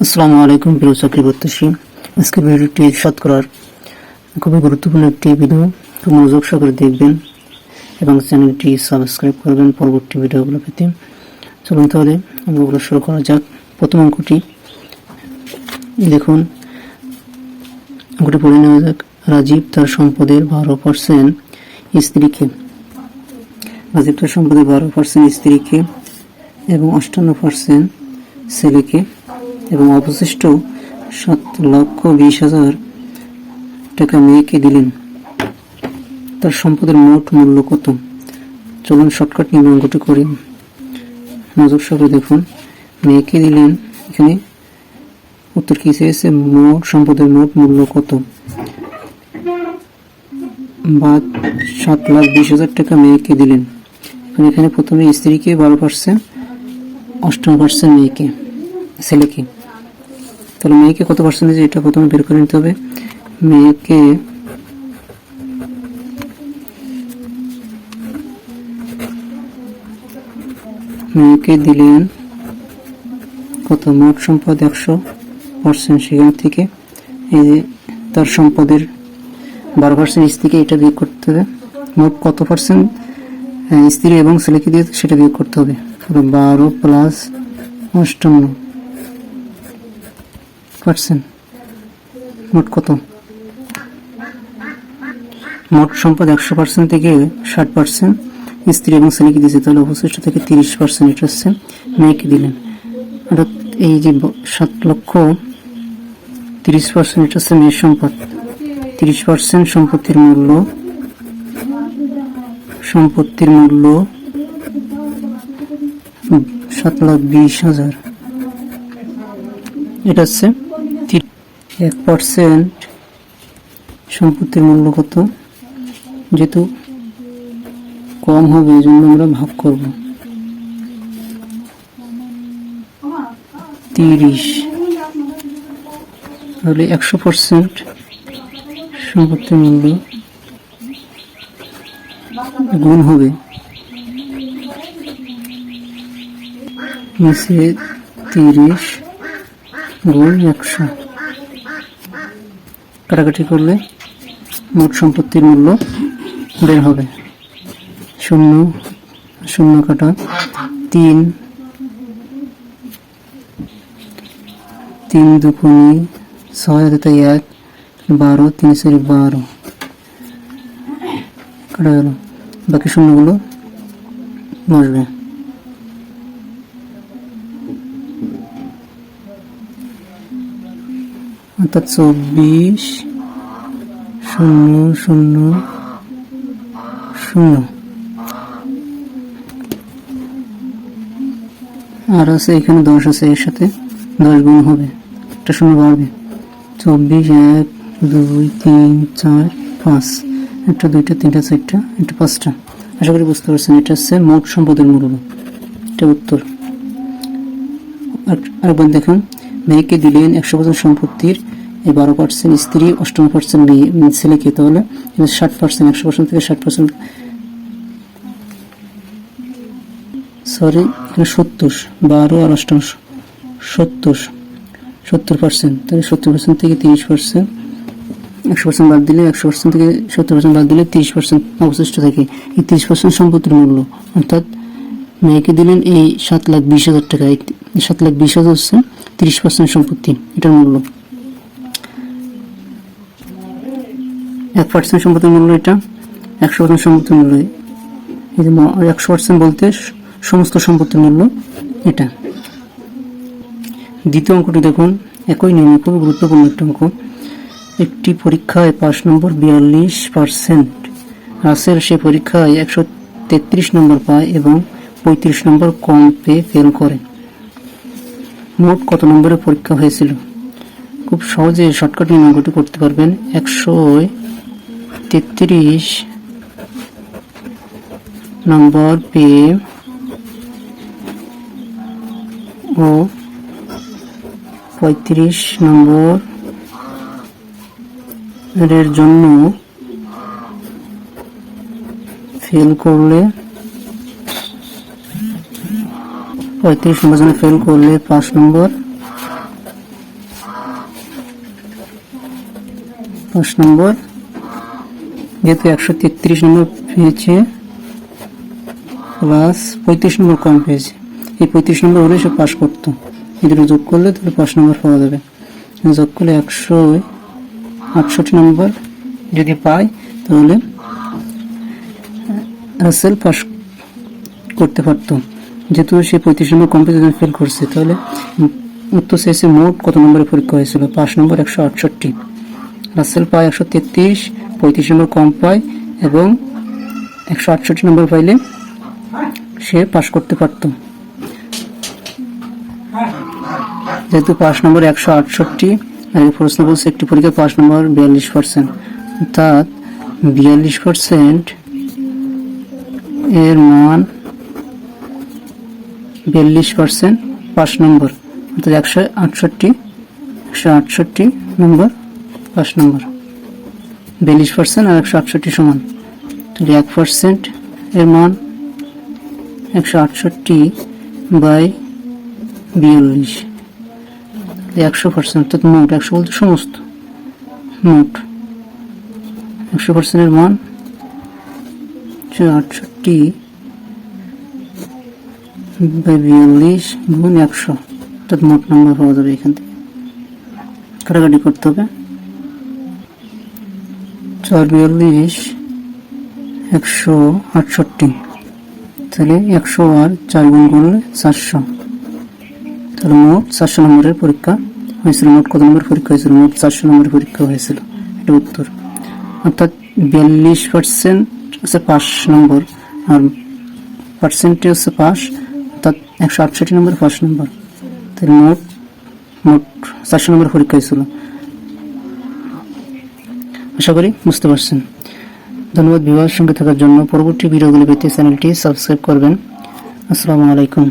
আসসালামু আলাইকুম প্রিয় চাকরি প্রত্যাশী। আজকের ভিডিওটি শতকরার খুবই গুরুত্বপূর্ণ একটি ভিডিও, খুব মনোযোগ সহকারে দেখবেন এবং চ্যানেলটি সাবস্ক্রাইব করবেন পরবর্তী ভিডিওগুলো পেতে। চলুন তাহলে অঙ্কগুলো শুরু করা যাক। প্রথম অঙ্কটি দেখুন, অঙ্কটি পড়ে নেওয়া যাক। রাজীব তার সম্পদের 12% স্ত্রীকে, রাজীব তার সম্পদের 12% স্ত্রীকে এবং 58% ছেলেকে এবং অবশিষ্ট 7,20,000 টাকা মেয়েকে দিলেন। তার সম্পদের মোট মূল্য কত? চলুন শর্টকাট নিয়ে অঙ্কটি করি। নজর সহকারে দেখুন, মেয়েকে দিলেন, এখানে উত্তর কি চেয়েছে? মোট সম্পদের মোট মূল্য কত বা 7,20,000 টাকা মেয়েকে দিলেন। এখানে প্রথমে স্ত্রীকে 12%, 58% মেয়েকে, ছেলেকে। তাহলে মেয়েকে কত পার্সেন্টেজ, এটা প্রথমে বের করে নিতে হবে। মেয়েকে দিলেন কত? মোট সম্পদ 100%, সেখান থেকে এই যে তার সম্পদের 12% স্ত্রীকে, এটা বিয়োগ করতে হবে। মোট কত পার্সেন্ট স্ত্রী এবং ছেলেকে দিয়ে সেটা বিয়োগ করতে হবে। 12 প্লাস 58%, মোট কত? মোট সম্পদ 100% থেকে 60% স্ত্রী এবং ছেলেকে দিয়েছে, তাহলে অবশিষ্ট থেকে 30% এটা হচ্ছে মেয়েকে দিলেন। অর্থাৎ এই যে 7,30,000 এটা হচ্ছে মেয়ের সম্পদ। 30% সম্পত্তির মূল্য 7,20,000, এটা হচ্ছে 1% সম্পত্তির মূল্য কত? যেহেতু কম হবে এই জন্য আমরা ভাগ করব 30, তাহলে 100% সম্পত্তির মূল্য গুণ হবে নিচে 30 গুণ 100, কাটাকাটি করলে মোট সম্পত্তির মূল্য বের হবে। 0 0 কাটা 3 দুগুণে 6 1 12 3 4 12 কাটা গেল, বাকি শূন্যগুলো বসবে। অর্থাৎ 24 0 0 0 আর আছে এখানে 10 আছে, এর সাথে 10 গুণ হবে, একটা শূন্য বাড়বে। 24 1 2 3 4 5, একটা 2টা 3টা 4টা, একটা 5টা। আশা করি বুঝতে পারছেন, এটা হচ্ছে মোট সম্পদের মূল্য, এটা উত্তর। আরেকবার দেখুন, মেয়েকে দিলেন 100% সম্পত্তির 12% স্ত্রী, 58% ছেলেকে, তাহলে 60%, 100% থেকে 60%, সরি এখানে 70, 12 আর 58 70%, তাহলে 70% থেকে 30%, 100% বাদ দিলে, 100% থেকে 70% বাদ দিলে 30% অবশিষ্ট থাকে। এই 30% সম্পত্তির মূল্য, অর্থাৎ মেয়েকে দিলেন এই 7,20,000 টাকা। এই 7,20,000 হচ্ছে 30% সম্পত্তি, এটার মূল্য। 1% সম্পত্তির মূল্য এটা, 100% সম্পত্তির মূল্য। এই যে 100% বলতে সমস্ত সম্পত্তির মূল্য এটা। দ্বিতীয় অঙ্কটি দেখুন, একই নিয়মে খুব গুরুত্বপূর্ণ একটা অঙ্ক। একটি পরীক্ষায় পাস নম্বর 42%, রাসেল সে পরীক্ষায় 133 নম্বর পায় এবং 35 নম্বর কম পেয়ে ফেল করে। মোট কত নম্বরের পরীক্ষা হয়েছিল? খুব সহজে শর্টকাট নিয়ে অঙ্কটি করতে পারবেন। 133 নম্বর পেয়ে ও 35 নম্বর এর জন্য ফেল করলে 35 নম্বর জন্য ফেল করলে 5 নম্বর 5 নম্বর যেহেতু 133 নম্বর পেয়েছে প্লাস 35 নম্বর কম পেয়েছে, এই 35 নম্বর হলে সে পাস করতো। এই দুটো যোগ করলে তাহলে 5 নম্বর পাওয়া যাবে। যোগ করলে 168 নম্বর যদি পায় তাহলে রাসেল পাস করতে পারতো। যেহেতু সে 35 নম্বর কম পেয়েছে ফেল করছে, তাহলে উত্তর শেষে মোট কত নম্বরের পরীক্ষা হয়েছিল? 5 নম্বর 168। রাসেল পায় 133, 35 নম্বর কম পায় এবং 168 নম্বর পাইলে সে পাস করতে পারত। যেহেতু 5 নম্বর 168 আর এই প্রশ্ন বলছে একটি পরীক্ষা 5 নম্বর 42%, অর্থাৎ 42% এর মান 42% 5 নম্বর, অর্থাৎ 168 নম্বর 5 নম্বর। 42% আর 168 সমান, তাহলে 1% এর মান 168 বাই 42, 100%, অর্থাৎ মোট 100 বলতে সমস্ত মোট 100% এর মান 168 বাই 42 গুণ 100, অর্থাৎ মোট নম্বর পাওয়া যাবে। এখান থেকে কাটাকাটি করতে হবে। 442 168, তাহলে 100 আর 4 গুণ করলে 400, তাহলে মোট 400 নম্বরের পরীক্ষা হয়েছিল। মোট কত নম্বর পরীক্ষা হয়েছিল? মোট 400 নম্বরের পরীক্ষা হয়েছিল, এটা উত্তর। অর্থাৎ 42% হচ্ছে 5 নম্বর আর পার্সেন্টে হচ্ছে 5, অর্থাৎ 168 নম্বর 5 নম্বর, তাহলে মোট 400 নম্বর পরীক্ষা হয়েছিল। আশা করি বুঝতে পারছেন। ধন্যবাদ ভিউয়ার, সঙ্গে থাকার জন্য। পরবর্তী ভিডিওগুলি পেতে চ্যানেলটি সাবস্ক্রাইব করবেন। আসসালামু আলাইকুম।